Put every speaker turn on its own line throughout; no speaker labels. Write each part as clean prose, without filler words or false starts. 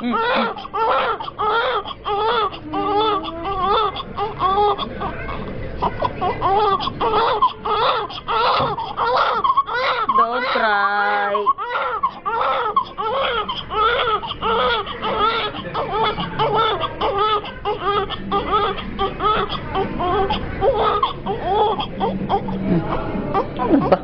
Don't cry. Ano ba?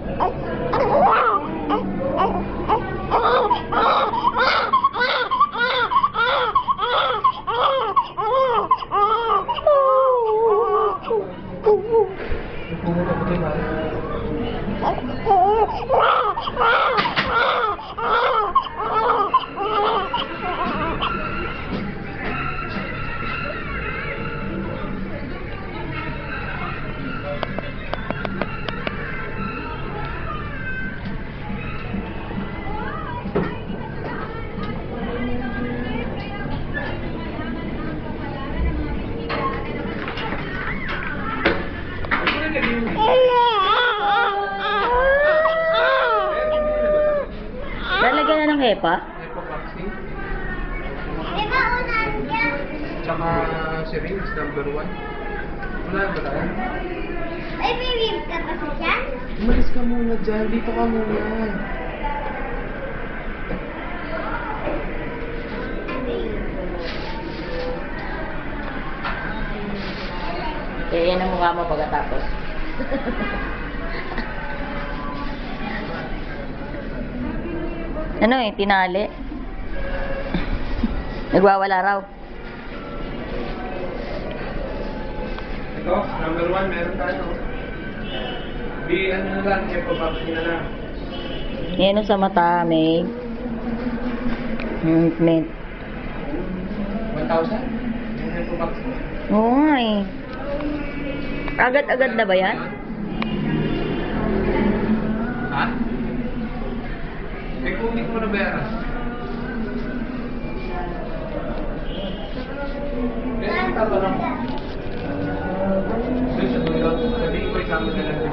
Lalagyan na ng hepa?
Hepa vaccine.
Diba unan dyan?
Tsaka syringe number 1. Wala ba tayo?
Ay, may rib ka pa sa dyan?
Umalis ka muna dyan. Dito ka muna.
Yan ang mukha mo pagkatapos. Ano eh, tinali. Nagwawala raw.
Ito, number 1, meron tayo. Ano na lang, hepa vaccine na lang.
Yan sa mata, may mint.
1,000? Yung hepa vaccine.
Oo nga eh. Agad-agad na ba yan?
Ha? May kunin ko na bayaran. Kaya ang tatanong. Sabihin ko isama na lang.